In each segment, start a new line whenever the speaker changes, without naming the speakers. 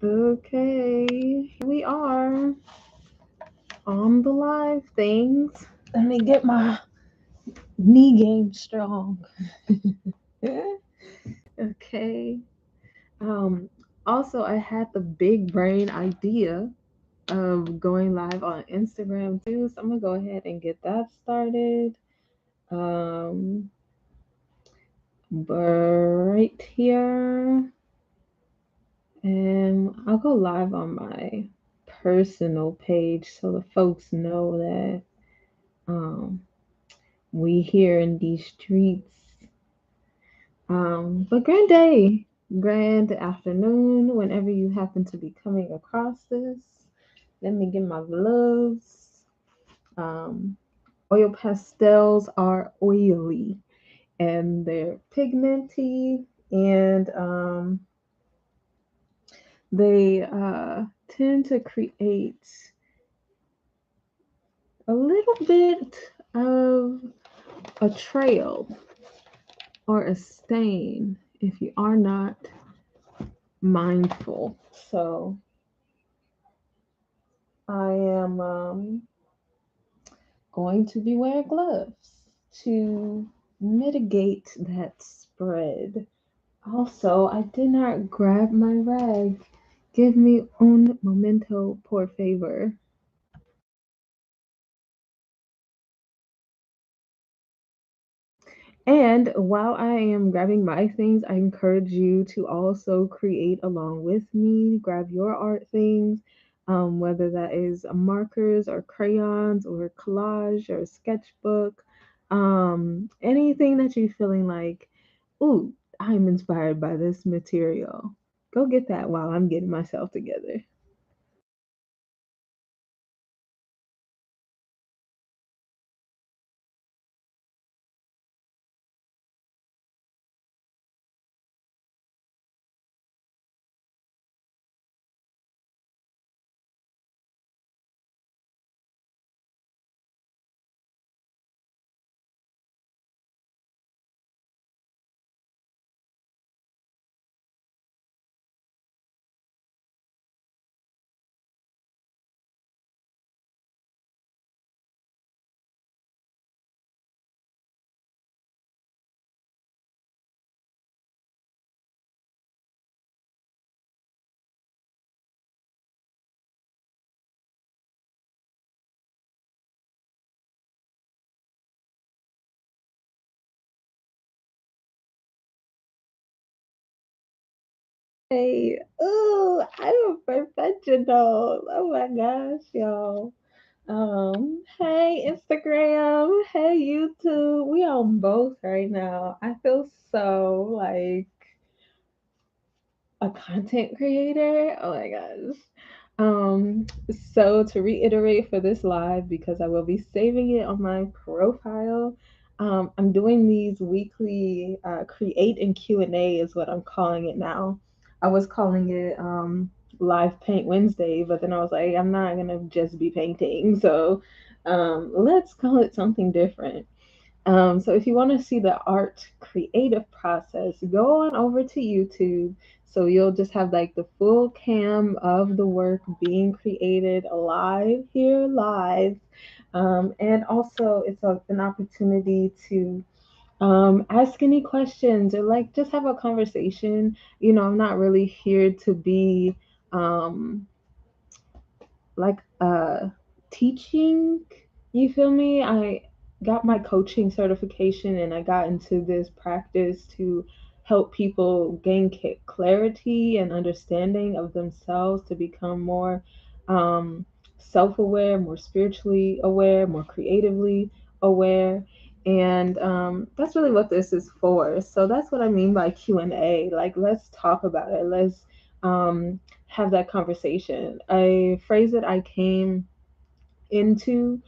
Okay, here we are on the live things. Let me get my knee game strong. Okay. Um, Also, I had the big brain idea of going live on Instagram too, so I'm gonna go ahead and get that started. Um, right here, and I'll go live on my personal page so the folks know that um we here in these streets. But grand day, grand afternoon, whenever you happen to be coming across this. Let me get my gloves. Um, Oil pastels are oily and they're pigmenty, and they tend to create a little bit of a trail or a stain if you are not mindful. So I am going to be wearing gloves to mitigate that spread. Also, I did not grab my rag. Give me un momento, por favor. And while I am grabbing my things, I encourage you to also create along with me. Grab your art things, whether that is markers or crayons or collage or sketchbook, anything that you're feeling like, ooh, I'm inspired by this material. Go get that while I'm getting myself together. Hey, ooh, I'm a professional. Oh my gosh, y'all. Hey Instagram, hey YouTube. We on both right now. I feel so like a content creator. Oh my gosh. Um, so to reiterate for this live, because I will be saving it on my profile, I'm doing these weekly create and Q&A is what I'm calling it now. I was calling it live paint Wednesday, but then I was like, I'm not gonna just be painting, so let's call it something different. So if you want to see the art creative process, go on over to YouTube. So you'll just have like the full cam of the work being created live here, live. And also, it's an opportunity to ask any questions or like just have a conversation. You know, I'm not really here to be um, like teaching, you feel me? I got my coaching certification and I got into this practice to help people gain clarity and understanding of themselves to become more um, self-aware, more spiritually aware, more creatively aware. And that's really what this is for. So that's what I mean by Q&A. Like, let's talk about it. Let's have that conversation. A phrase that I came into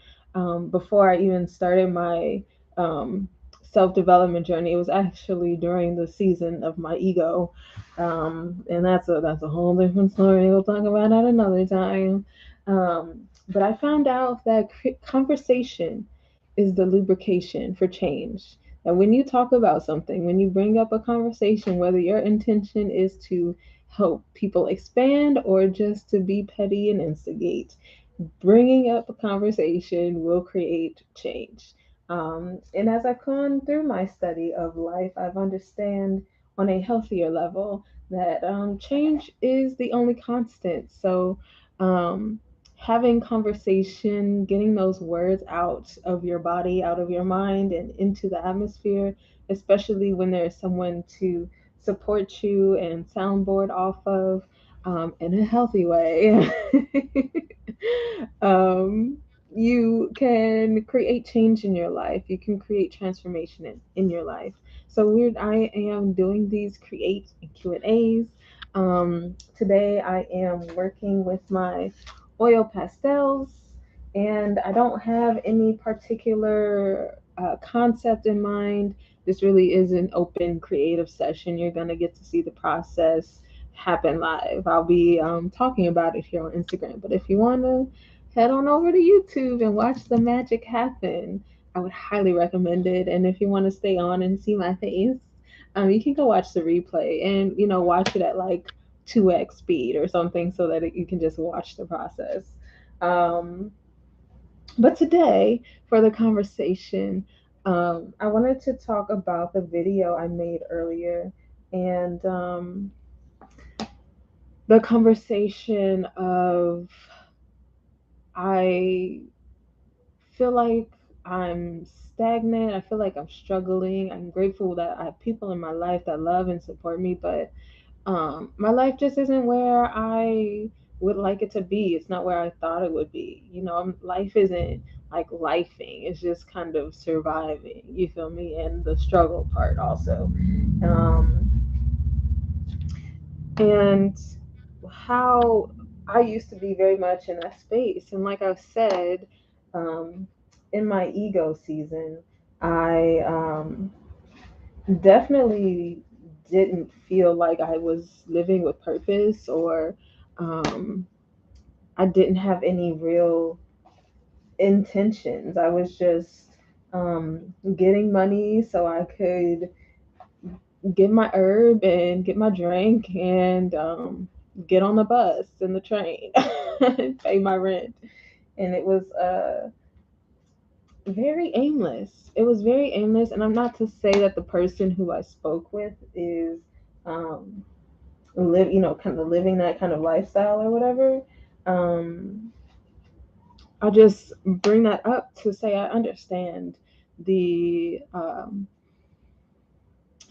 before I even started my um, self development journey. It was actually during the season of my ego, and that's a whole different story. We'll talk about that another time. But I found out that conversation is the lubrication for change. And when you talk about something, when you bring up a conversation, whether your intention is to help people expand or just to be petty and instigate. Bringing up a conversation will create change. And as I've gone through my study of life, I've understand on a healthier level that change is the only constant. So, um, having conversation, getting those words out of your body, out of your mind, and into the atmosphere, especially when there's someone to support you and soundboard off of in a healthy way. um, you can create change in your life. You can create transformation in your life. So I am doing these create and Q&As. Today I am working with my oil pastels, and I don't have any particular concept in mind. This really is an open creative session. You're going to get to see the process happen live. I'll be talking about it here on Instagram. But if you want to head on over to YouTube and watch the magic happen, I would highly recommend it. And if you want to stay on and see my face, you can go watch the replay and watch it at like 2x speed or something so that you can just watch the process. Um, but today, for the conversation, I wanted to talk about the video I made earlier and the conversation of I feel like I'm stagnant. I feel like I'm struggling. I'm grateful that I have people in my life that love and support me, but my life just isn't where I would like it to be. It's not where I thought it would be. Life isn't like lifing. It's just kind of surviving. You feel me? And the struggle part also. Um, and how I used to be very much in that space. And like I've said, um, in my ego season, I definitely didn't feel like I was living with purpose or um, I didn't have any real intentions. I was just getting money so I could get my herb and get my drink and get on the bus and the train and pay my rent. And it was very aimless. It was very aimless. And I'm not to say that the person who I spoke with is um, kind of living that kind of lifestyle or whatever. Um, I just bring that up to say I understand the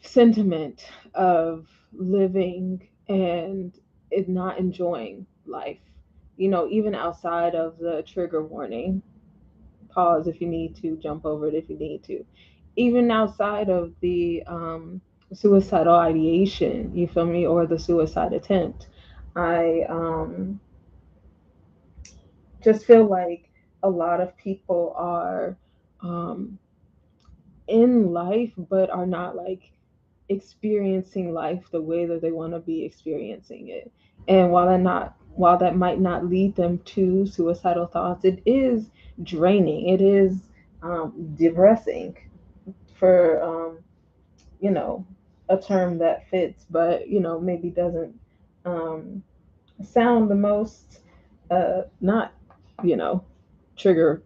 sentiment of living and it not enjoying life. Even outside of the trigger warning, pause if you need to, jump over it if you need to. Even outside of the suicidal ideation, you feel me, or the suicide attempt, I just feel like a lot of people are um, in life but are not like experiencing life the way that they want to be experiencing it. And while that might not lead them to suicidal thoughts, it is draining. It is depressing for you know a term that fits, but maybe doesn't um, sound the most not you know triggering.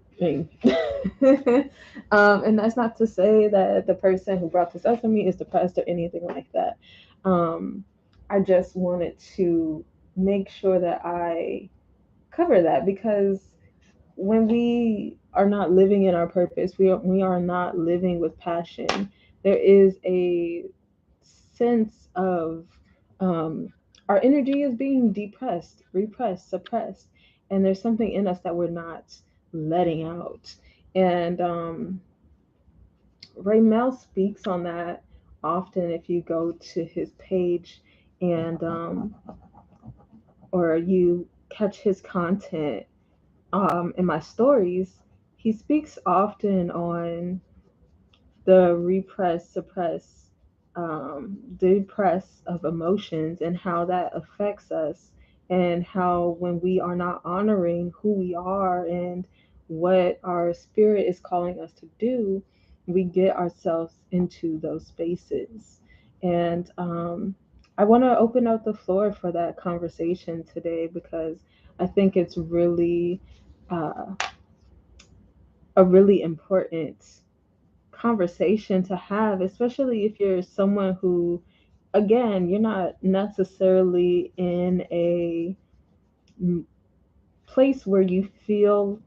And that's not to say that the person who brought this up to me is depressed or anything like that. um, I just wanted to make sure that I cover that because when we are not living in our purpose, we are not living with passion. There is a sense of our energy is being depressed, repressed, suppressed, and there's something in us that we're not letting out. And Ray Mel speaks on that often. If you go to his page and or you catch his content in my stories, he speaks often on the repress, suppress, depress of emotions and how that affects us, and how when we are not honoring who we are and what our spirit is calling us to do, we get ourselves into those spaces. And I want to open up the floor for that conversation today because I think it's really uh, a really important conversation to have, especially if you're someone who, again, you're not necessarily in a place where you feel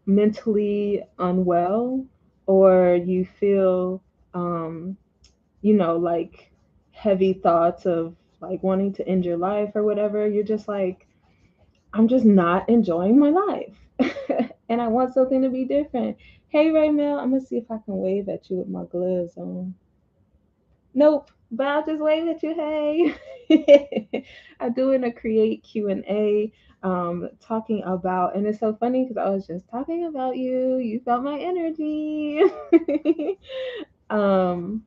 mentally unwell or you feel, um, like heavy thoughts of like wanting to end your life or whatever. You're just like, I'm just not enjoying my life. And I want something to be different. Hey, Raymel, I'm gonna see if I can wave at you with my gloves on. Nope, but I'll just wave at you. Hey, I'm doing a create Q&A, talking about, and it's so funny because I was just talking about you. You felt my energy. um,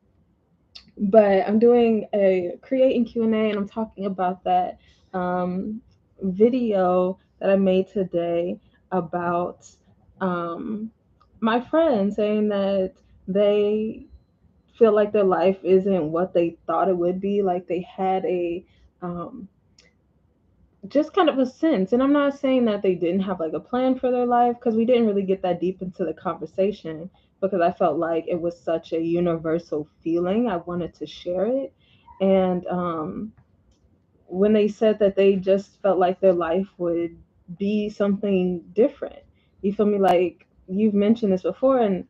but I'm doing a creating Q&A, and I'm talking about that um, video that I made today about um, my friend saying that they feel like their life isn't what they thought it would be. Like they had a um, just kind of a sense, and I'm not saying that they didn't have like a plan for their life because we didn't really get that deep into the conversation because I felt like it was such a universal feeling. I wanted to share it, and when they said that they just felt like their life would be something different, you feel me? Like you've mentioned this before, and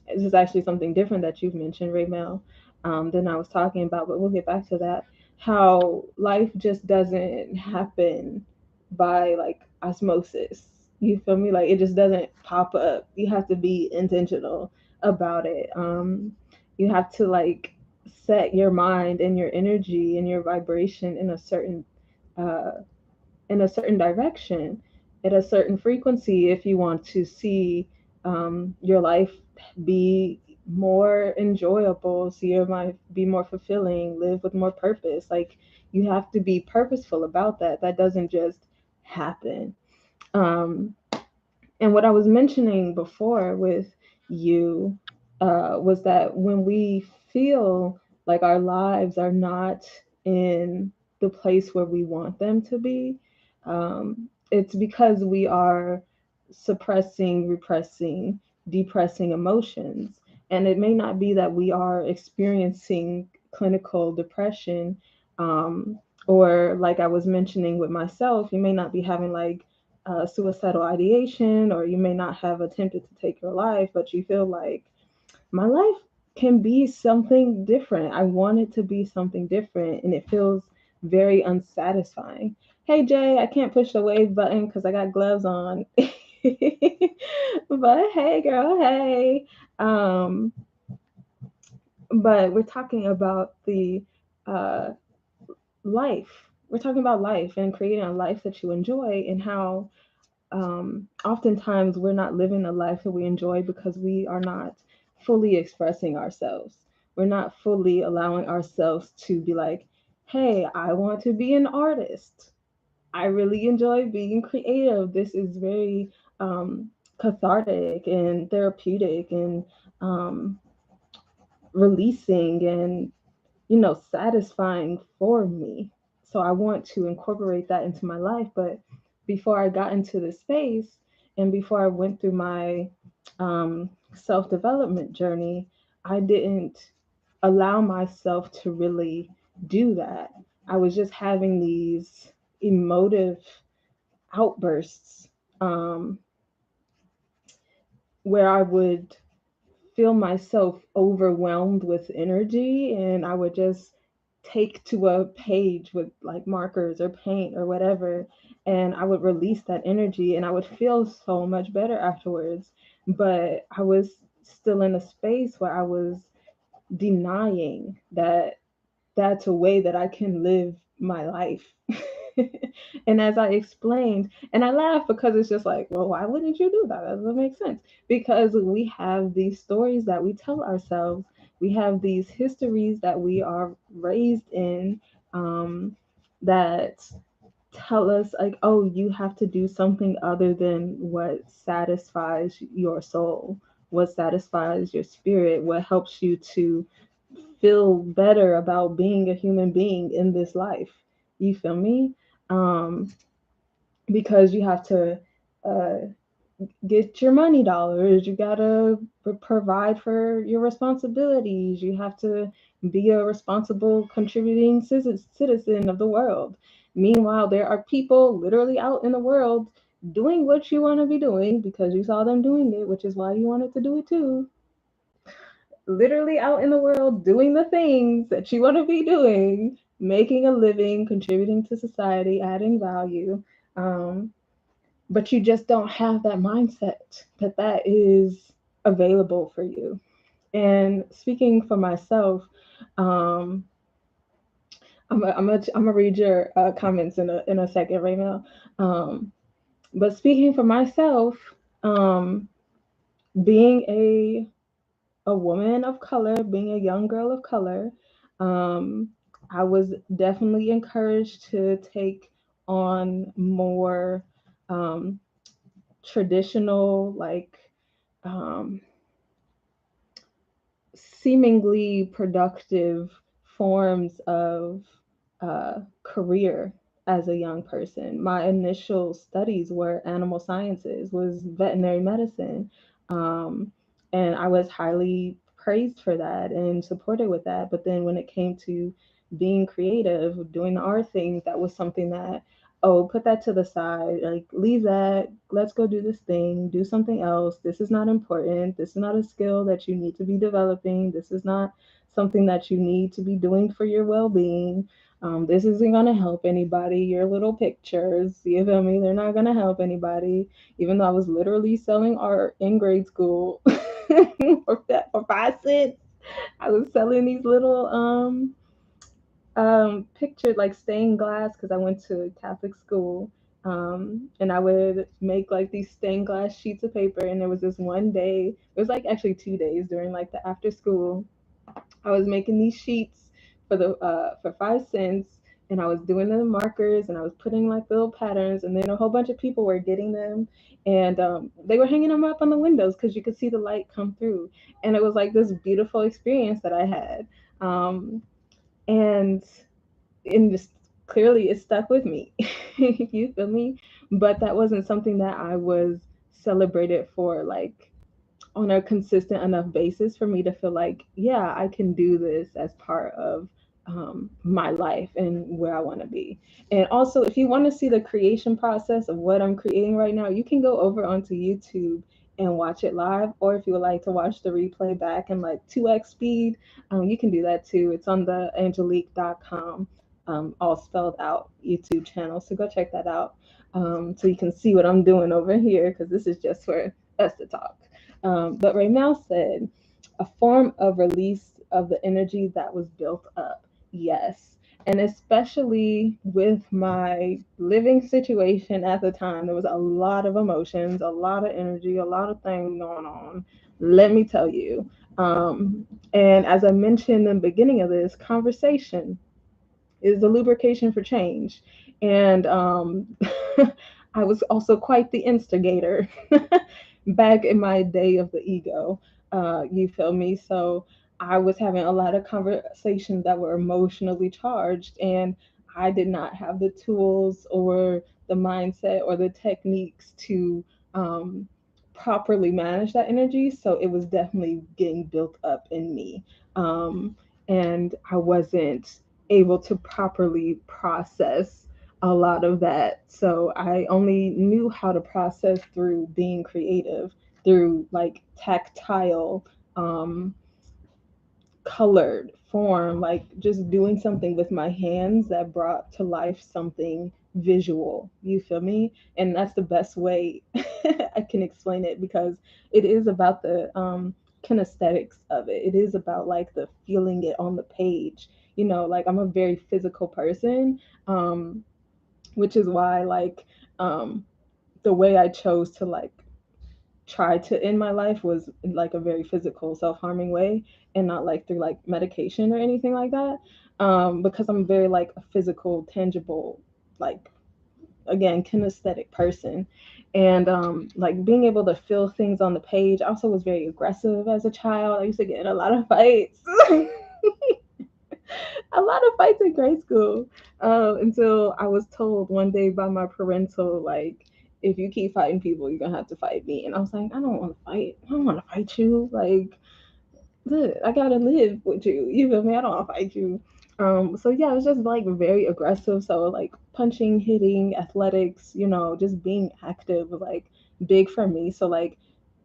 this is actually something different that you've mentioned, Raymel, than I was talking about, but we'll get back to that. How life just doesn't happen by like osmosis. You feel me? Like it just doesn't pop up. You have to be intentional about it. You have to like set your mind and your energy and your vibration uh, in a certain direction at a certain frequency if you want to see your life be more enjoyable, see your life be more fulfilling, live with more purpose. Like you have to be purposeful about that. That doesn't just happen. Um, and what I was mentioning before with you was that when we feel like our lives are not in the place where we want them to be, it's because we are suppressing, repressing, depressing emotions. And it may not be that we are experiencing clinical depression, or like I was mentioning with myself, you may not be having like suicidal ideation, or you may not have attempted to take your life, but you feel like my life can be something different. I want it to be something different, and it feels very unsatisfying. Hey, Jay, I can't push the wave button because I got gloves on. But hey, girl, hey. Um, but we're talking about the uh, life. We're talking about life and creating a life that you enjoy, and how oftentimes we're not living the life that we enjoy because we are not fully expressing ourselves. We're not fully allowing ourselves to be like, hey, I want to be an artist. I really enjoy being creative. This is very cathartic and therapeutic and um, releasing and satisfying for me. So I want to incorporate that into my life. But before I got into this space and before I went through my self development journey, I didn't allow myself to really do that. I was just having these emotive outbursts, um, where I would feel myself overwhelmed with energy, and I would just take to a page with like markers or paint or whatever, and I would release that energy and I would feel so much better afterwards. But I was still in a space where I was denying that that's a way that I can live my life. And as I explained, and I laugh because it's just like, well, why wouldn't you do that? That doesn't make sense. Because we have these stories that we tell ourselves, we have these histories that we are raised in, that tell us like, oh, you have to do something other than what satisfies your soul, what satisfies your spirit, what helps you to feel better about being a human being in this life. You feel me? Um, because you have to uh, get your money dollars. You gotta provide for your responsibilities. You have to be a responsible, contributing citizen of the world. Meanwhile, there are people literally out in the world doing what you want to be doing because you saw them doing it, which is why you wanted to do it too. Literally out in the world doing the things that you want to be doing, making a living, contributing to society, adding value. Um, but you just don't have that mindset that that is available for you. And speaking for myself, um, I'm gonna read your comments in a second right now. Um, but speaking for myself, um, being a woman of color, being a young girl of color, um, I was definitely encouraged to take on more um, traditional, like um, seemingly productive forms of career as a young person. My initial studies were animal sciences, was veterinary medicine, um, and I was highly praised for that and supported with that. But then when it came to being creative, doing the art thing, that was something that, oh, put that to the side, like leave that, let's go do this thing, do something else. This is not important. This is not a skill that you need to be developing. This is not something that you need to be doing for your well-being. This isn't going to help anybody. Your little pictures, you feel me? They're not going to help anybody. Even though I was literally selling art in grade school for 5 cents, I was selling these little pictured like stained glass because I went to Catholic school. And I would make like these stained glass sheets of paper. And there was this one day, it was like actually 2 days during like the after school. I was making these sheets for 5 cents, and I was doing the markers, and I was putting like little patterns, and then a whole bunch of people were getting them, and they were hanging them up on the windows because you could see the light come through, and it was like this beautiful experience that I had. And and just clearly it stuck with me. You feel me? But that wasn't something that I was celebrated for, like on a consistent enough basis for me to feel like, yeah, I can do this as part of my life and where I want to be. And also, if you want to see the creation process of what I'm creating right now, you can go over onto YouTube and watch it live. Or if you would like to watch the replay back in like 2x speed, you can do that too. It's on the Anjulique.com, all spelled out YouTube channel. So go check that out, so you can see what I'm doing over here because this is just for us to talk. But Raymel said, a form of release of the energy that was built up. Yes. And especially with my living situation at the time, there was a lot of emotions, a lot of energy, a lot of things going on. Let me tell you. And as I mentioned in the beginning of this conversation, is the lubrication for change. And I was also quite the instigator back in my day of the ego. You feel me? So I was having a lot of conversations that were emotionally charged, and I did not have the tools or the mindset or the techniques to properly manage that energy. So it was definitely getting built up in me. Um, and I wasn't able to properly process a lot of that. So I only knew how to process through being creative, through like tactile, um, colored form, like just doing something with my hands that brought to life something visual. You feel me? And that's the best way I can explain it because it is about the kinesthetics of it. It is about like the feeling it on the page. You know, like I'm a very physical person, which is why like um, the way I chose to like try to end my life was in like a very physical self-harming way and not like through like medication or anything like that, because I'm very like a physical tangible, like again kinesthetic person. And like being able to feel things on the page. I also was very aggressive as a child. I used to get in a lot of fights. A lot of fights in grade school, until I was told one day by my parental, like, if you keep fighting people, you're gonna have to fight me. And I was like, I don't want to fight. I don't want to fight you. Like, look, I gotta live with you. You feel me? I don't want to fight you. So yeah, it was just like very aggressive. So like punching, hitting, athletics, just being active was like big for me. So like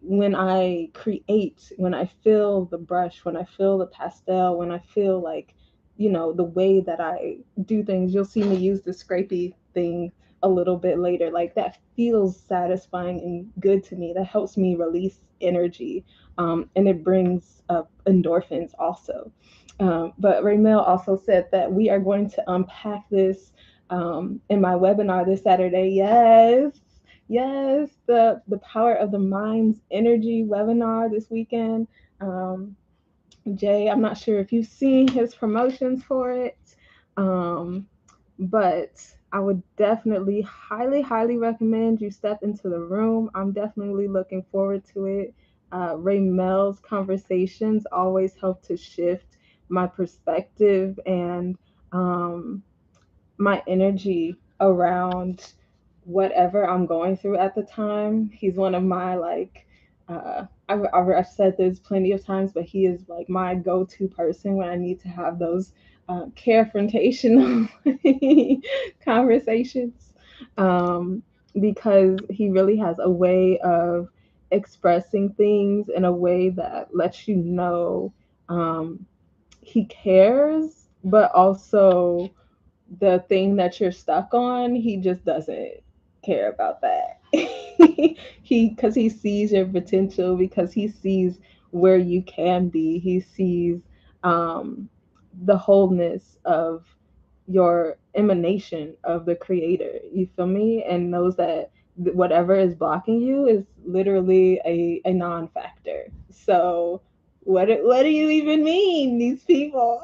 when I create, when I feel the brush, when I feel the pastel, when I feel like, the way that I do things, you'll see me use the scrapey thing a little bit later. Like that feels satisfying and good to me. That helps me release energy, and it brings up endorphins also. But Raymel also said that we are going to unpack this in my webinar this Saturday. Yes, yes, the power of the mind's energy webinar this weekend. Um, Jay, I'm not sure if you've seen his promotions for it, um, but I would definitely highly, highly recommend you step into the room. I'm definitely looking forward to it. Ray Mel's conversations always help to shift my perspective and um, my energy around whatever I'm going through at the time. He's one of my like I've said this plenty of times, but he is like my go-to person when I need to have those confrontational conversations, because he really has a way of expressing things in a way that lets you know um, he cares, but also the thing that you're stuck on, he just doesn't care about that. Because he sees your potential, because he sees where you can be. He sees the wholeness of your emanation of the creator. You feel me? And knows that whatever is blocking you is literally a non-factor. So what do you even mean, these people?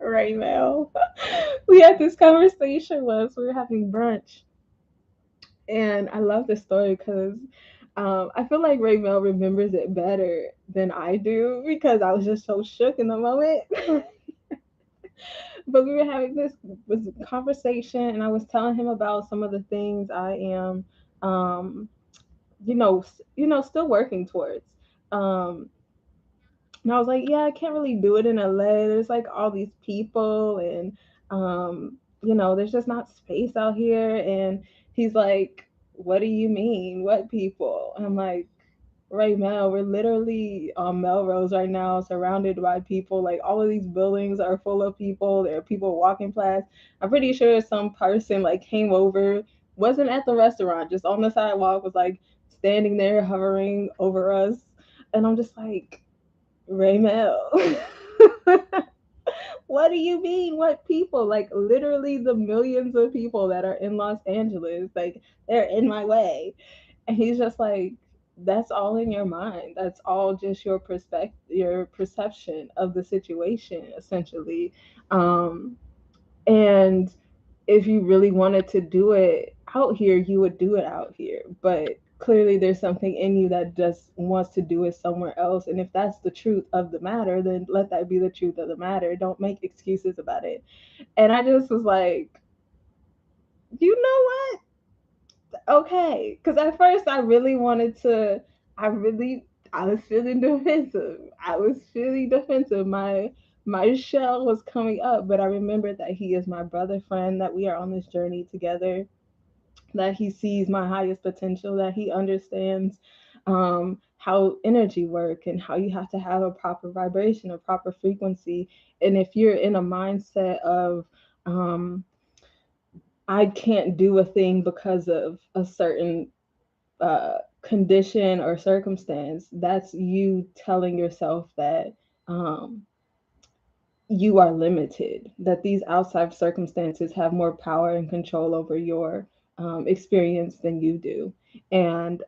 Right now. We had this conversation once. We were having brunch, and I love this story because I feel like Raymel remembers it better than I do because I was just so shook in the moment. But we were having this conversation, and I was telling him about some of the things I am, um, still working towards. Um, And I was like, yeah, I can't really do it in LA. There's like all these people, and there's just not space out here. And he's like, what do you mean? What people? And I'm like, right now, we're literally on Melrose right now, surrounded by people. Like all of these buildings are full of people. There are people walking past. I'm pretty sure some person like came over, wasn't at the restaurant, just on the sidewalk, was like standing there hovering over us. And I'm just like, Raymel. What do you mean? What people? Like literally the millions of people that are in Los Angeles, like they're in my way. And he's just like, that's all in your mind. That's all just your perspective, your perception of the situation, essentially. And if you really wanted to do it out here, you would do it out here. But clearly, there's something in you that just wants to do it somewhere else. And if that's the truth of the matter, then let that be the truth of the matter. Don't make excuses about it. And I just was like, you know what? Okay. Because at first, I really wanted to, I was feeling defensive. I was feeling defensive. My shell was coming up, but I remembered that he is my brother friend, that we are on this journey together, that he sees my highest potential, that he understands how energy work and how you have to have a proper vibration, a proper frequency. And if you're in a mindset of um, I can't do a thing because of a certain condition or circumstance, that's you telling yourself that um, you are limited, that these outside circumstances have more power and control over your experience than you do. And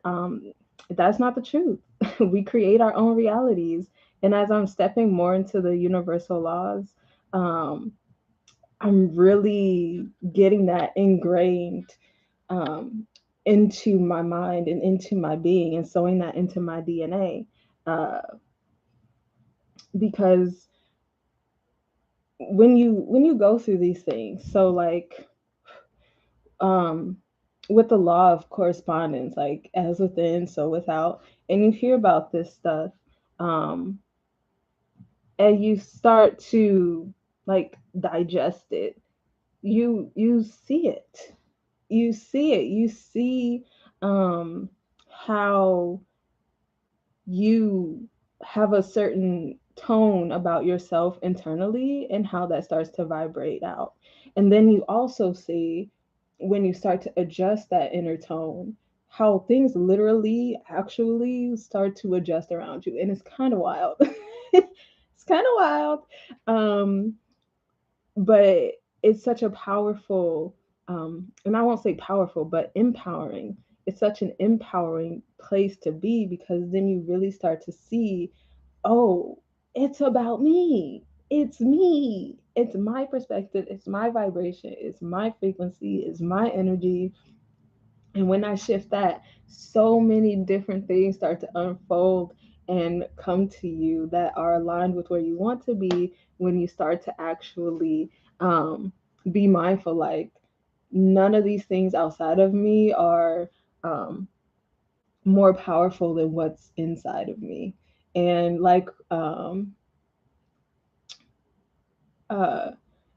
that's not the truth. We create our own realities. And as I'm stepping more into the universal laws, um, I'm really getting that ingrained um, into my mind and into my being, and sewing that into my DNA. Uh, because when you go through these things, so like um with the law of correspondence, like as within so without, and you hear about this stuff, um and you start to like digest it, you see it, you see um how you have a certain tone about yourself internally and how that starts to vibrate out. And then you also see, when you start to adjust that inner tone, how things literally actually start to adjust around you. And it's kind of wild. It's kind of wild. Um, but it's such a powerful, and I won't say powerful, but empowering. It's such an empowering place to be, because then you really start to see, oh, it's about me. It's me. It's my perspective. It's my vibration. It's my frequency. It's my energy. And when I shift that, so many different things start to unfold and come to you that are aligned with where you want to be, when you start to actually um, be mindful, like, none of these things outside of me are um, more powerful than what's inside of me. And uh,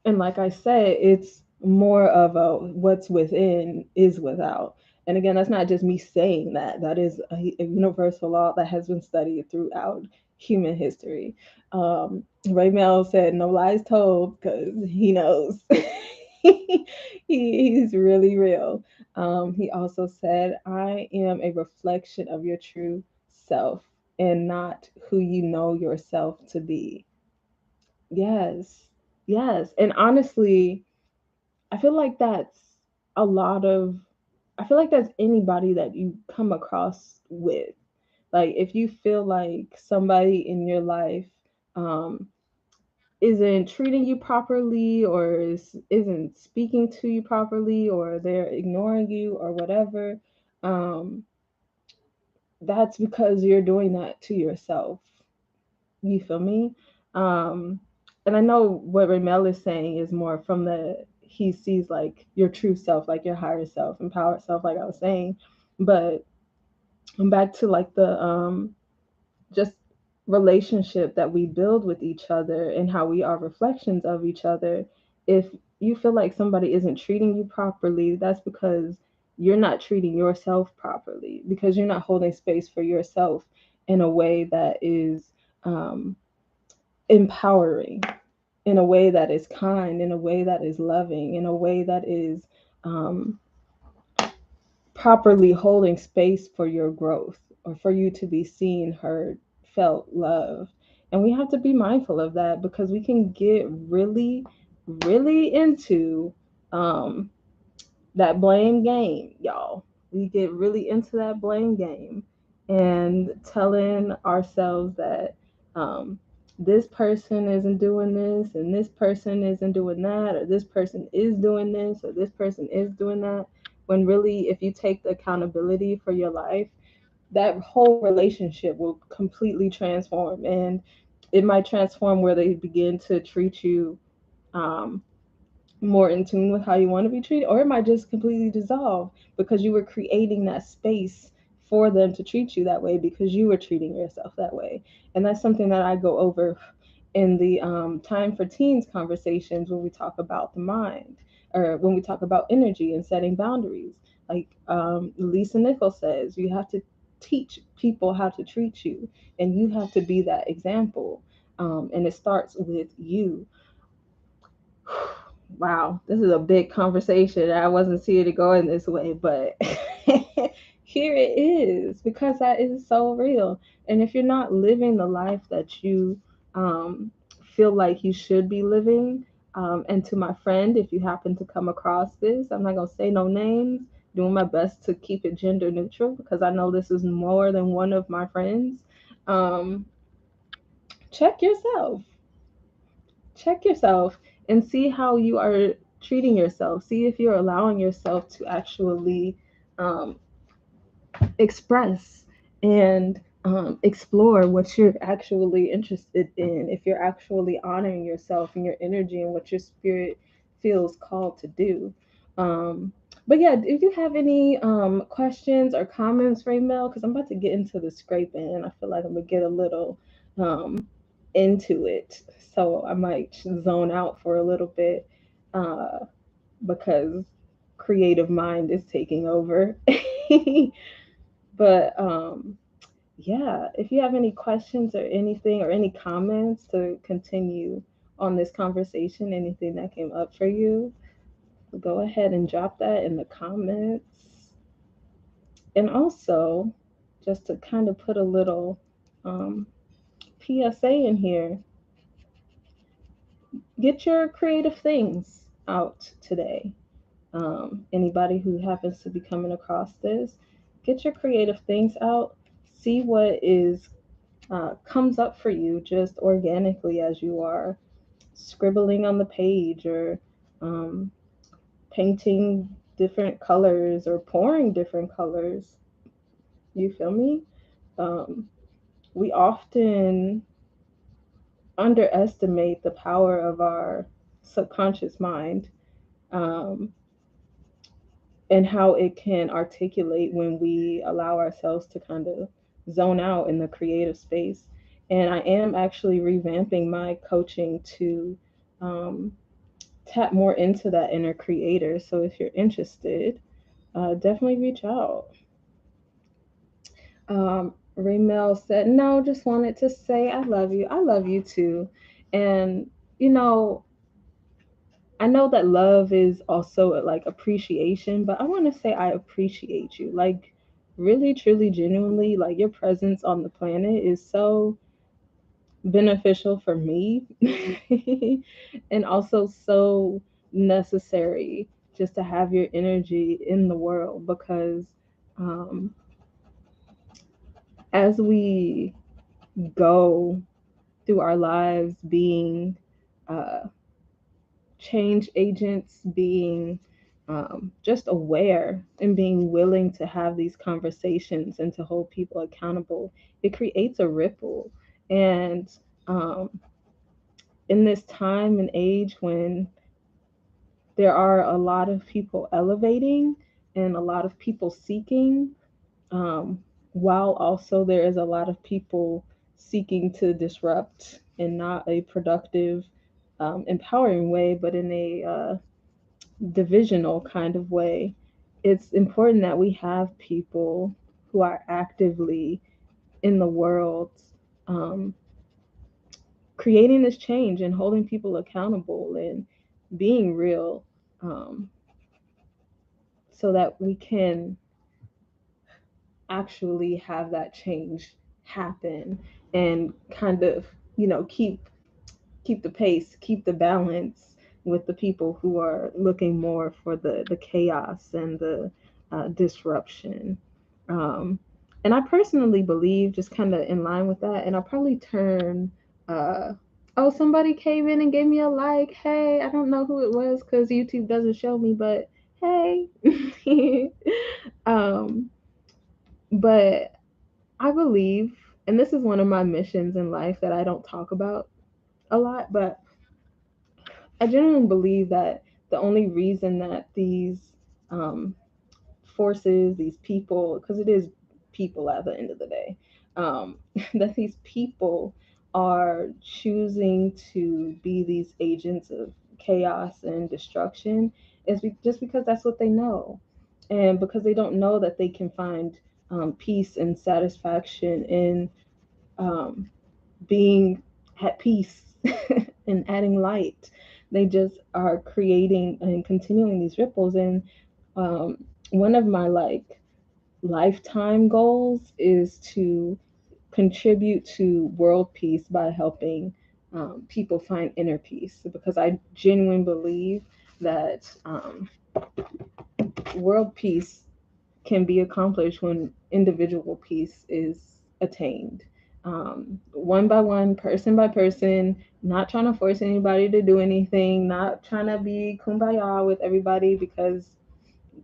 and like I said, it's more of a what's within is without. And again, that's not just me saying that. That is a universal law that has been studied throughout human history. Ray Mel said, "No lies told," because he knows. He's really real. He also said, "I am a reflection of your true self and not who you know yourself to be." Yes. Yes. And honestly, I feel like that's a lot of, I feel like that's anybody that you come across with. Like, if you feel like somebody in your life um isn't treating you properly, or isn't speaking to you properly, or they're ignoring you or whatever, um that's because you're doing that to yourself. You feel me? Um, and I know what Ramel is saying is more from the, he sees like your true self, like your higher self, empowered self, like I was saying. But I'm back to like the just relationship that we build with each other and how we are reflections of each other. If you feel like somebody isn't treating you properly, that's because you're not treating yourself properly, because you're not holding space for yourself in a way that is um, empowering, in a way that is kind, in a way that is loving, in a way that is um, properly holding space for your growth, or for you to be seen, heard, felt, loved. And we have to be mindful of that, because we can get really, really into um, that blame game, y'all. We get really into that blame game and telling ourselves that this person isn't doing this, and this person isn't doing that, or this person is doing this, or this person is doing that. When really, if you take the accountability for your life, that whole relationship will completely transform. And it might transform where they begin to treat you um, more in tune with how you want to be treated, or it might just completely dissolve because you were creating that space for them to treat you that way, because you were treating yourself that way. And that's something that I go over in the time for teens conversations, when we talk about the mind, or when we talk about energy and setting boundaries. Like Lisa Nichols says, you have to teach people how to treat you, and you have to be that example. And it starts with you. Wow, this is a big conversation. I wasn't seeing it going this way, but here it is, because that is so real. And if you're not living the life that you um, feel like you should be living, and to my friend, if you happen to come across this, I'm not going to say no names, doing my best to keep it gender neutral, because I know this is more than one of my friends. Um, check yourself, check yourself and see how you are treating yourself. See if you're allowing yourself to actually um, express and explore what you're actually interested in, if you're actually honoring yourself and your energy and what your spirit feels called to do. Um, but yeah, if you have any questions or comments, Raymel, because I'm about to get into the scraping and I feel like I'm gonna get a little um, into it, so I might zone out for a little bit uh, because creative mind is taking over. But yeah, if you have any questions or anything or any comments to continue on this conversation, anything that came up for you, go ahead and drop that in the comments. And also, just to kind of put a little um, PSA in here, get your creative things out today. Anybody who happens to be coming across this, get your creative things out. See what is comes up for you just organically as you are scribbling on the page or um, painting different colors or pouring different colors. You feel me? Um, we often underestimate the power of our subconscious mind, um, and how it can articulate when we allow ourselves to kind of zone out in the creative space. And I am actually revamping my coaching to um, tap more into that inner creator. So if you're interested, definitely reach out. Ramel said, no, just wanted to say I love you. I love you too. And, you know, I know that love is also like appreciation, but I want to say I appreciate you. Like, really, truly, genuinely, like your presence on the planet is so beneficial for me and also so necessary just to have your energy in the world because um, as we go through our lives being uh, change agents, being just aware and being willing to have these conversations and to hold people accountable, it creates a ripple. And um, in this time and age when there are a lot of people elevating and a lot of people seeking, um, while also there is a lot of people seeking to disrupt in not a productive, empowering way, but in a divisional kind of way. It's important that we have people who are actively in the world, um, creating this change and holding people accountable and being real, um, so that we can actually have that change happen and kind of, keep the pace, keep the balance with the people who are looking more for the chaos and the disruption. Um, and I personally believe, just kind of in line with that, and I'll probably turn. Oh, somebody came in and gave me a like. Hey, I don't know who it was because YouTube doesn't show me, but hey. um, but I believe, and this is one of my missions in life that I don't talk about a lot, but I genuinely believe that the only reason that these um, forces, these people, because it is people at the end of the day, that these people are choosing to be these agents of chaos and destruction is just because that's what they know. And because they don't know that they can find peace and satisfaction in um, being at peace and adding light. They just are creating and continuing these ripples. And one of my like lifetime goals is to contribute to world peace by helping people find inner peace because I genuinely believe that world peace can be accomplished when individual peace is attained. One by one, person by person, not trying to force anybody to do anything, not trying to be kumbaya with everybody because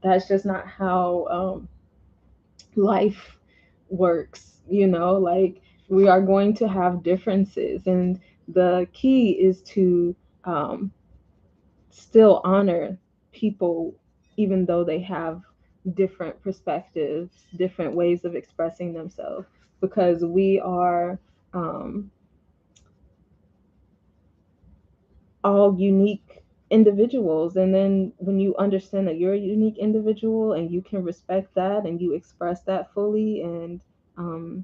that's just not how life works. like we are going to have differences, and the key is to um, still honor people even though they have different perspectives, different ways of expressing themselves, because we are um, all unique individuals. And then when you understand that you're a unique individual and you can respect that and you express that fully, and um,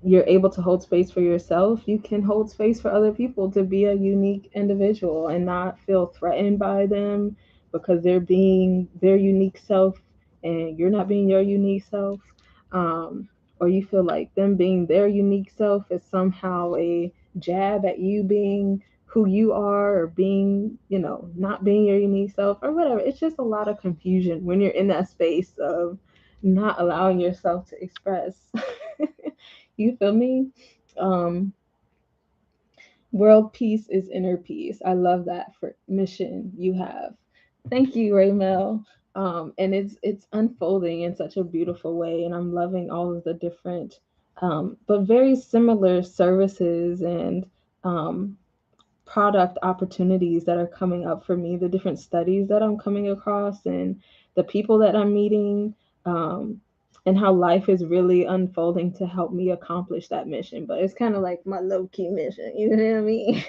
you're able to hold space for yourself, you can hold space for other people to be a unique individual and not feel threatened by them because they're being their unique self and you're not being your unique self. Um, or you feel like them being their unique self is somehow a jab at you being who you are, or being, not being your unique self or whatever. It's just a lot of confusion when you're in that space of not allowing yourself to express. You feel me? Um, World peace is inner peace. I love that for mission you have. Thank you, Raymel. And it's unfolding in such a beautiful way, and I'm loving all of the different, but very similar services and um, product opportunities that are coming up for me, the different studies that I'm coming across, and the people that I'm meeting, um, and how life is really unfolding to help me accomplish that mission. But it's kind of like my low key mission, you know what I mean?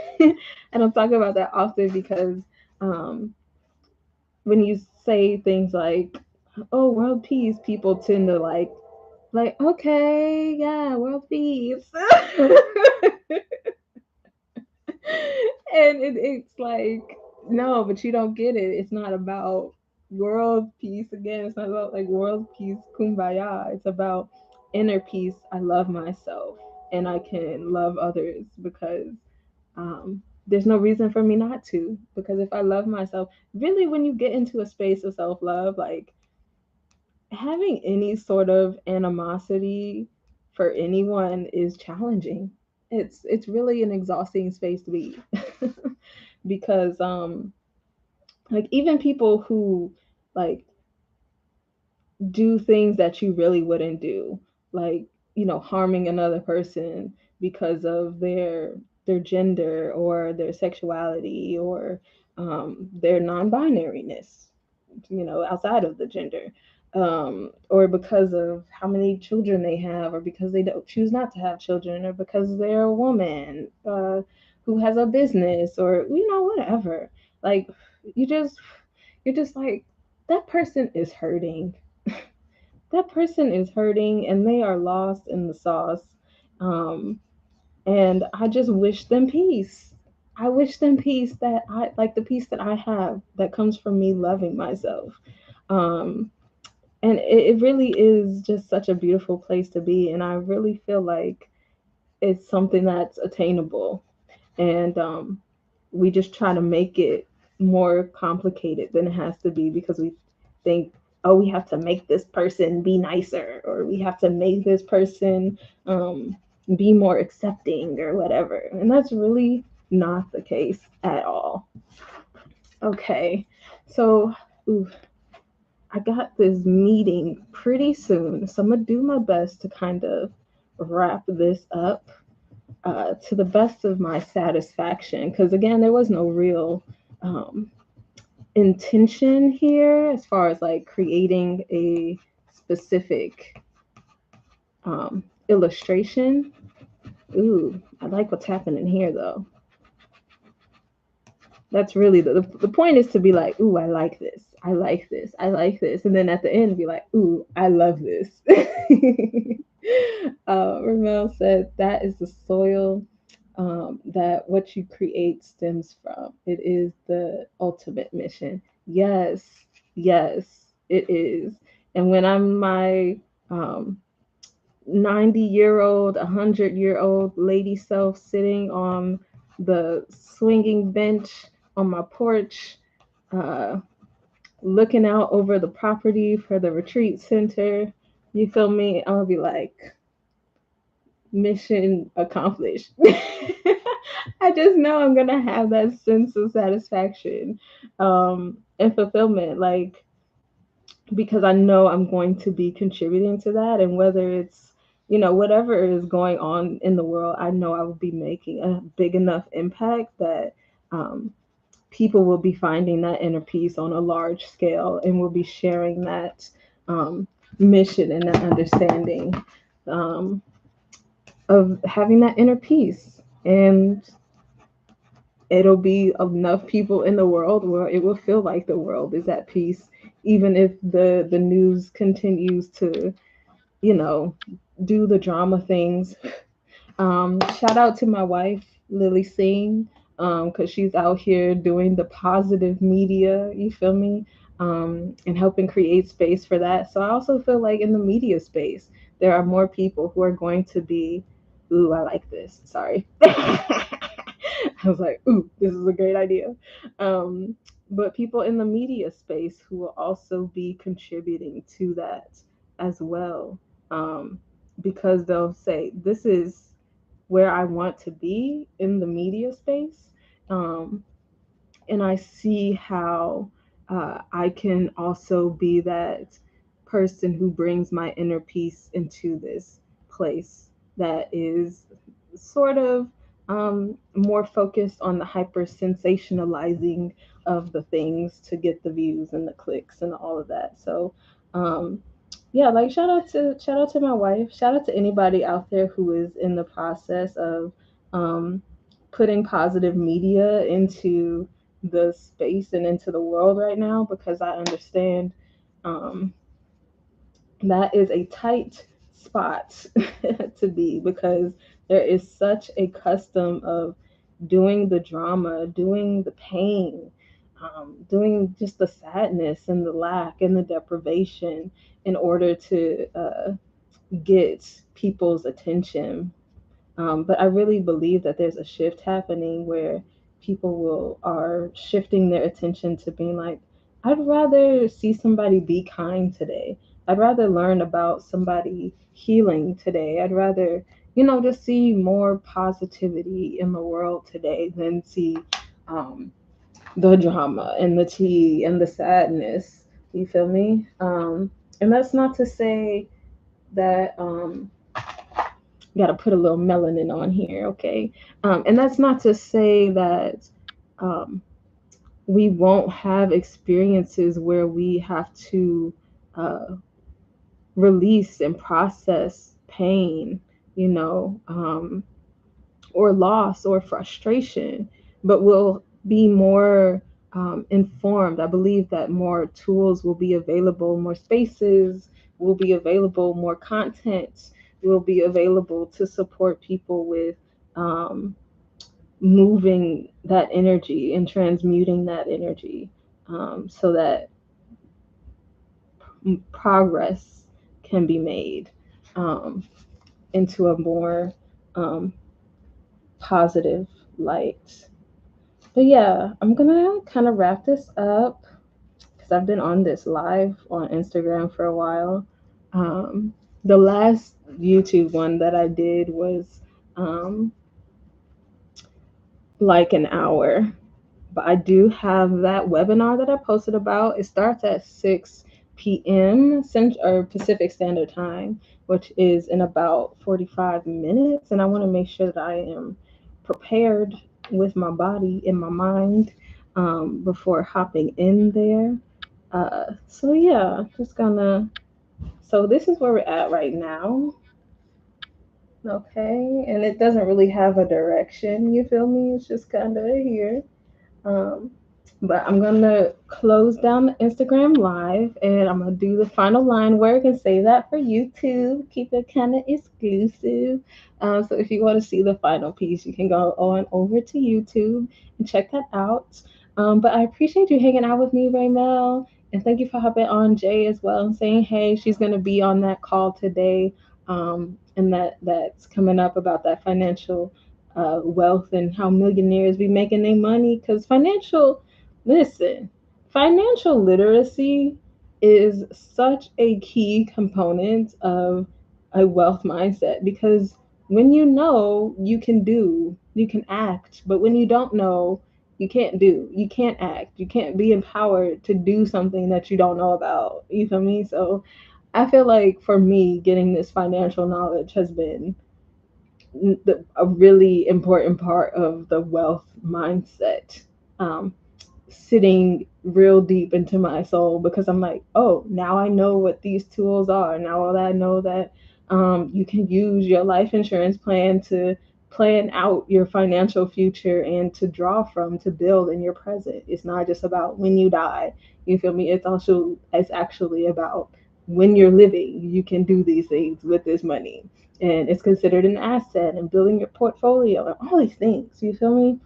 And I'm talking about that often because um, when you say things like, "Oh, world peace," people tend to like, okay, yeah, world peace. And it's like, no, but you don't get it. It's not about world peace. Again, it's not about like world peace, kumbaya. It's about inner peace. I love myself and I can love others because there's no reason for me not to. Because if I love myself, really, when you get into a space of self love, like having any sort of animosity for anyone is challenging. It's really an exhausting space to be. Because like even people who like do things that you really wouldn't do, like, harming another person because of their gender or their sexuality or their non-binariness, outside of the gender, or because of how many children they have, or because they don't choose not to have children, or because they're a woman who has a business, or whatever. Like, you just you're just like, that person is hurting. That person is hurting, and they are lost in the sauce. Um, and I just wish them peace. I wish them peace, that I like the peace that I have that comes from me loving myself. Um, and it really is just such a beautiful place to be. And I really feel like it's something that's attainable. And we just try to make it more complicated than it has to be because we think, oh, we have to make this person be nicer, or we have to make this person be more accepting or whatever. And that's really not the case at all. Okay, so ooh, I got this meeting pretty soon, so I'm gonna do my best to kind of wrap this up to the best of my satisfaction. Because again, there was no real um, intention here as far as like creating a specific illustration. Ooh, I like what's happening here though. That's really the point, is to be like, ooh, I like this. I like this. I like this. And then at the end, be like, ooh, I love this. Ramel said that is the soil that what you create stems from. It is the ultimate mission. Yes, yes, it is. And when I'm my 90-year-old, 100-year-old lady self sitting on the swinging bench on my porch, uh, looking out over the property for the retreat center, you feel me? I'm gonna be like, mission accomplished. I just know I'm gonna have that sense of satisfaction and fulfillment, like, because I know I'm going to be contributing to that. And whether it's, whatever is going on in the world, I know I will be making a big enough impact that um, people will be finding that inner peace on a large scale, and will be sharing that um, mission and that understanding um, of having that inner peace. And it'll be enough people in the world where it will feel like the world is at peace, even if the news continues to, you know, do the drama things. Shout out to my wife, Lily Singh, because she's out here doing the positive media, you feel me? And helping create space for that. So I also feel like in the media space, there are more people who are going to be, ooh, I like this. Sorry. I was like, ooh, this is a great idea. Um, but people in the media space who will also be contributing to that as well. Because they'll say, this is where I want to be in the media space. Um, and I see how I can also be that person who brings my inner peace into this place that is sort of more focused on the hyper sensationalizing of the things to get the views and the clicks and all of that. So, um, yeah, like shout out to my wife. Shout out to anybody out there who is in the process of um, putting positive media into the space and into the world right now, because I understand um, that is a tight spot to be, because there is such a custom of doing the drama, doing the pain, doing just the sadness and the lack and the deprivation in order to get people's attention. But I really believe that there's a shift happening where people will are shifting their attention to being like, I'd rather see somebody be kind today. I'd rather learn about somebody healing today. I'd rather, just see more positivity in the world today than see um, the drama and the tea and the sadness. You feel me? And that's not to say that got to put a little melanin on here, okay? And that's not to say that um, we won't have experiences where we have to uh, release and process pain, you know, or loss or frustration, but we'll be more informed. I believe that more tools will be available, more spaces will be available, more content will be available to support people with um, moving that energy and transmuting that energy, so that progress can be made um, into a more um, positive light. But yeah, I'm gonna kind of wrap this up because I've been on this live on Instagram for a while. Um, the last YouTube one that I did was um, like an hour, but I do have that webinar that I posted about. It starts at 6 p.m. Or Pacific Standard Time, which is in about 45 minutes. And I want to make sure that I am prepared with my body and my mind before hopping in there. So yeah, just gonna. So this is where we're at right now. Okay, and it doesn't really have a direction. You feel me? It's just kind of here. Um, but I'm gonna close down the Instagram live, and I'm gonna do the final line work and save that for YouTube. Keep it kind of exclusive. So if you want to see the final piece, you can go on over to YouTube and check that out. But I appreciate you hanging out with me, Raymel, and thank you for hopping on Jay as well and saying hey. She's gonna be on that call today, and that's coming up about that financial wealth and how millionaires be making their money. Because listen, financial literacy is such a key component of a wealth mindset, because when you know, you can do, you can act, but when you don't know, you can't do, you can't act, you can't be empowered to do something that you don't know about. You feel me? So I feel like for me, getting this financial knowledge has been a really important part of the wealth mindset. Um, Sitting real deep into my soul because I'm like, oh, now I know what these tools are. Now that I know that you can use your life insurance plan to plan out your financial future and to draw from to build in your present. It's not just about when you die. You feel me? It's actually about when you're living, you can do these things with this money. And it's considered an asset and building your portfolio and all these things. You feel me?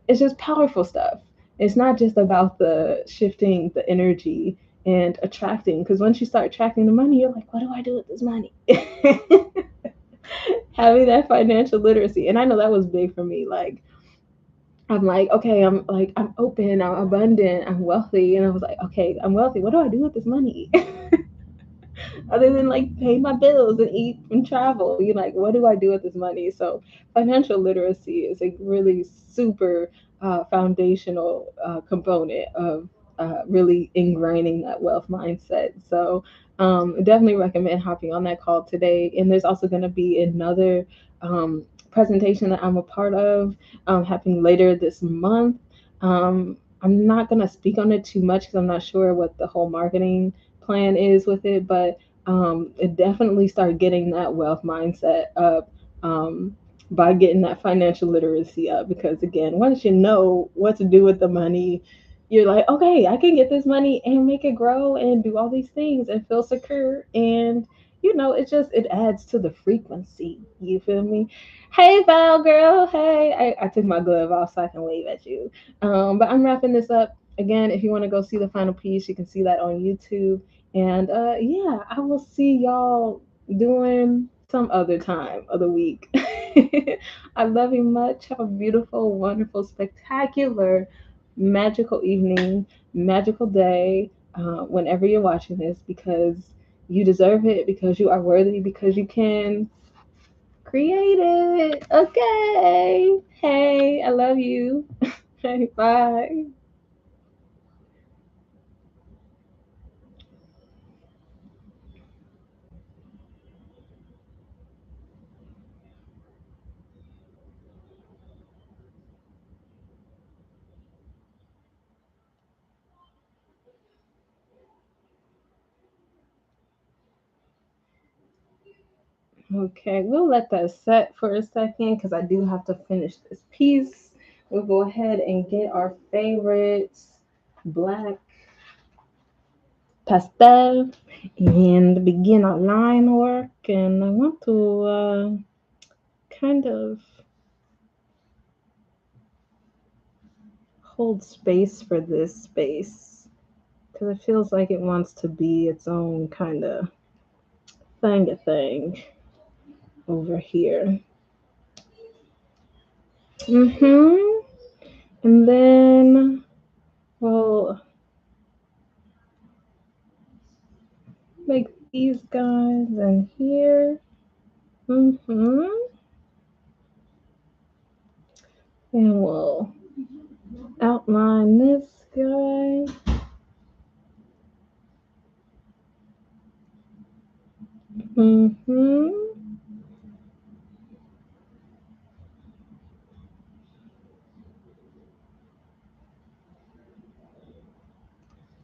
It's just powerful stuff. It's not just about the shifting the energy and attracting, because once you start attracting the money, you're like, what do I do with this money? Having that financial literacy. And I know that was big for me. Like, I'm like, okay, I'm open, I'm abundant, I'm wealthy. And I was like, okay, I'm wealthy. What do I do with this money? Other than like pay my bills and eat and travel. You're like, what do I do with this money? So financial literacy is a really super foundational component of really ingraining that wealth mindset. So definitely recommend hopping on that call today. And there's also going to be another presentation that I'm a part of happening later this month. I'm not going to speak on it too much because I'm not sure what the whole marketing plan is with it, but it definitely start getting that wealth mindset up by getting that financial literacy up. Because again, once you know what to do with the money, you're like, okay, I can get this money and make it grow and do all these things and feel secure. And it adds to the frequency. You feel me? Hey, Val girl. Hey, I took my glove off so I can wave at you. But I'm wrapping this up. Again, if you want to go see the final piece, you can see that on YouTube. And yeah, I will see y'all doing some other time of the week. I love you much. Have a beautiful, wonderful, spectacular, magical evening, magical day whenever you're watching this because you deserve it, because you are worthy, because you can create it. Okay. Hey, I love you. Hey, bye. Okay, we'll let that set for a second because I do have to finish this piece. We'll go ahead and get our favorites, black pastel, and begin our line work. And I want to kind of hold space for this space because it feels like it wants to be its own kind of thing over here. Mm-hmm. And then, well, make these guys in here. Mm-hmm. And we'll outline this guy. Mm-hmm.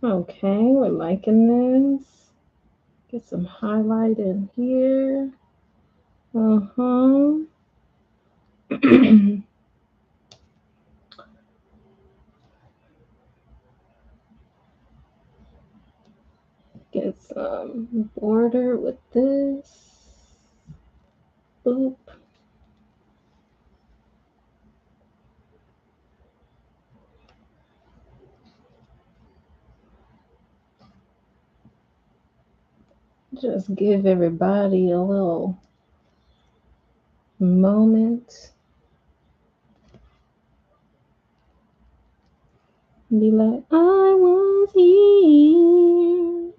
Okay, we're liking this. Get some highlight in here. Uh-huh. Get some border with this. Boop. Just give everybody a little moment. Be like, I was here.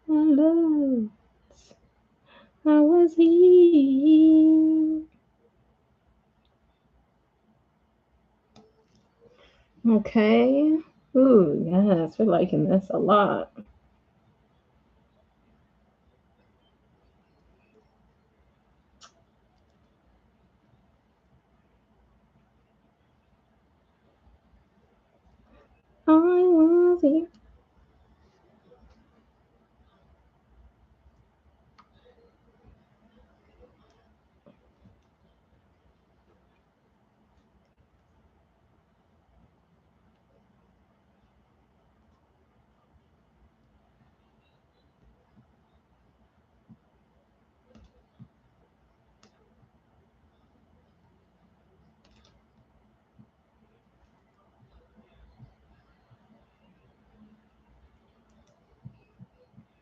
I love. I was here. Okay. Ooh, yes, we're liking this a lot. I love you.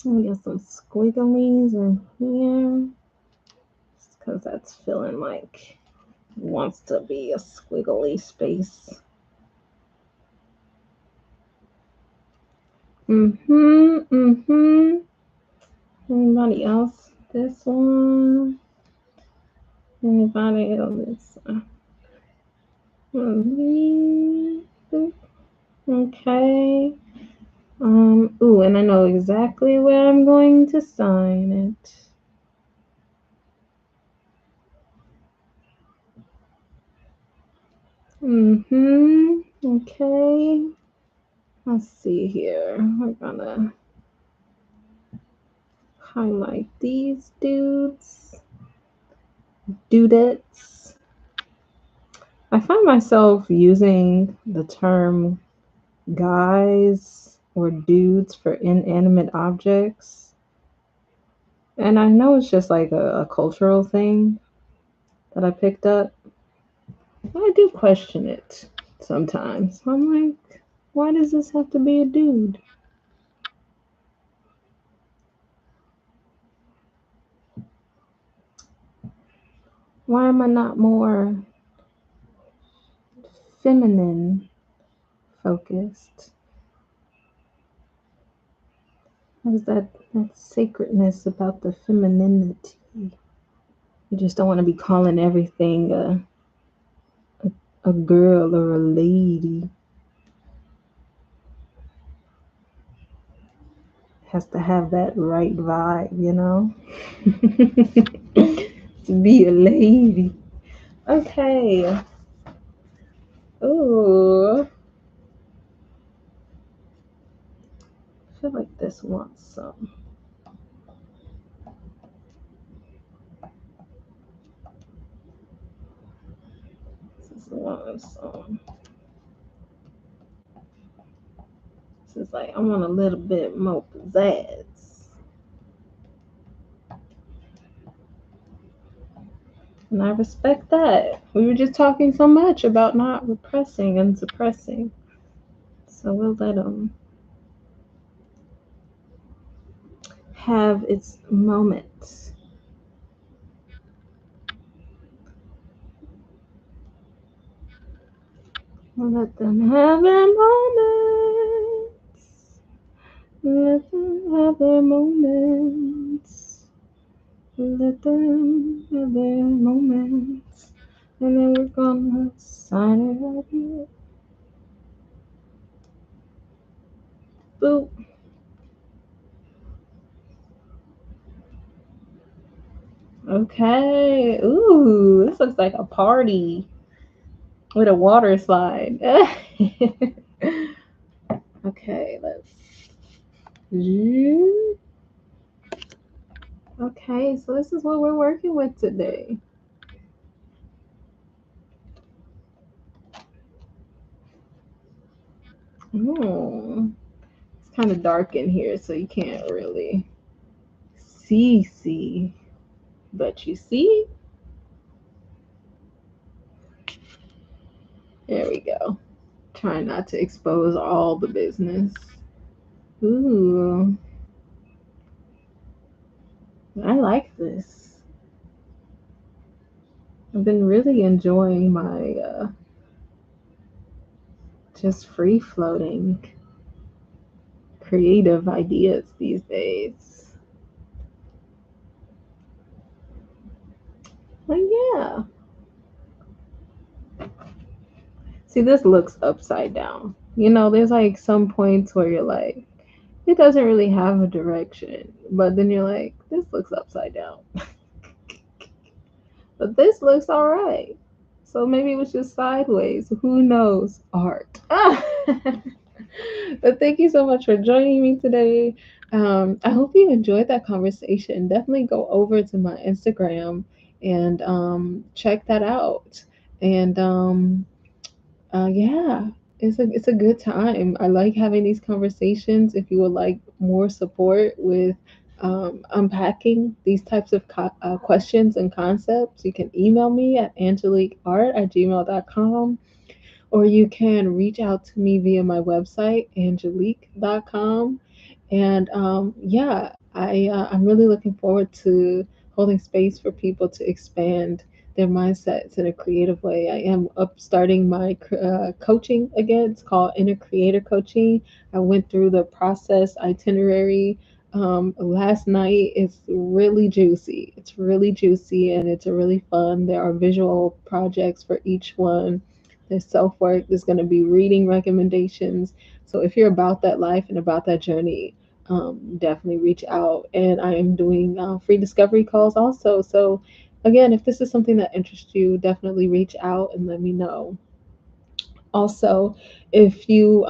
Let me get some squigglies in here. Because that's feeling like wants to be a squiggly space. Mm-hmm. Anybody else? This one? Anybody on this one? Okay. Ooh, and I know exactly where I'm going to sign it. Okay. Let's see here. We're gonna highlight these dudettes. I find myself using the term guys or dudes for inanimate objects. And I know it's just like a cultural thing that I picked up. But I do question it sometimes. I'm like, why does this have to be a dude? Why am I not more feminine focused? There's that sacredness about the femininity. You just don't want to be calling everything a girl or a lady. Has to have that right vibe, you know? To be a lady. Okay. Ooh. I feel like this wants some. This wants some. This is like, I want a little bit more pizzazz. And I respect that. We were just talking so much about not repressing and suppressing. So we'll let them have its moments. We'll let them have their moments. Let them have their moments. Let them have their moments. And then we're gonna sign it right here. Boop. Okay. Ooh, this looks like a party with a water slide. Okay, let's. Okay, so this is what we're working with today. Oh, it's kind of dark in here, so you can't really see, but you see. There we go. Trying not to expose all the business. Ooh, I like this. I've been really enjoying my just free floating creative ideas these days. Like, yeah. See, this looks upside down. There's like some points where you're like, it doesn't really have a direction, but then you're like, this looks upside down, but this looks all right. So maybe it was just sideways. Who knows? Art. But thank you so much for joining me today. I hope you enjoyed that conversation. Definitely go over to my Instagram and check that out. And yeah, it's a good time. I like having these conversations. If you would like more support with unpacking these types of questions and concepts, you can email me at angeliqueart@gmail.com, or you can reach out to me via my website, angelique.com. And yeah, I'm really looking forward to holding space for people to expand their mindsets in a creative way. I am up starting my coaching again. It's called Inner Creator Coaching. I went through the process itinerary last night. It's really juicy. It's really juicy and it's a really fun. There are visual projects for each one. There's self work. There's going to be reading recommendations. So if you're about that life and about that journey, definitely reach out. And I am doing free discovery calls also. So again, if this is something that interests you, definitely reach out and let me know. Also, if you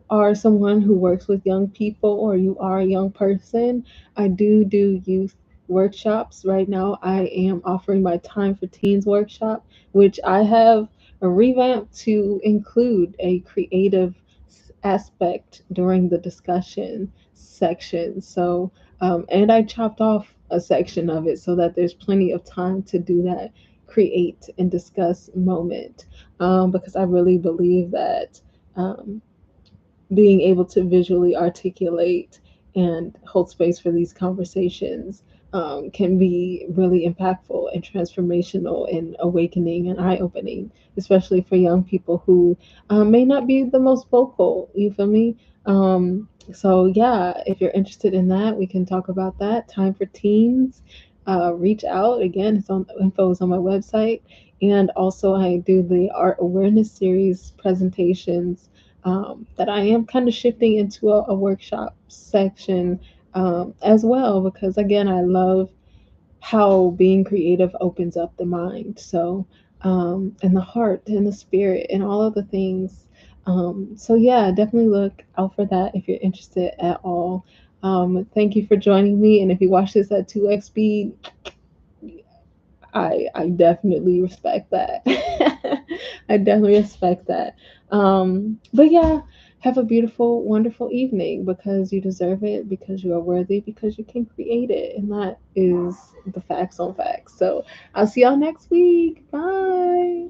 are someone who works with young people or you are a young person, I do youth workshops. Right now, I am offering my Time for Teens workshop, which I have revamped to include a creative aspect during the discussion section. So, and I chopped off a section of it so that there's plenty of time to do that create and discuss moment, because I really believe that um, being able to visually articulate and hold space for these conversations can be really impactful and transformational and awakening and eye opening, especially for young people who may not be the most vocal. You feel me? So, yeah, if you're interested in that, we can talk about that. Time for Teens. Reach out again. Info is on my website, and also I do the art awareness series presentations that I am kind of shifting into a workshop section as well, because again, I love how being creative opens up the mind. So, and the heart and the spirit and all of the things. So, yeah, definitely look out for that if you're interested at all. Thank you for joining me. And if you watch this at 2x speed, I definitely respect that. I definitely respect that. But yeah, have a beautiful, wonderful evening because you deserve it, because you are worthy, because you can create it, and that is the facts on facts. So I'll see y'all next week. Bye.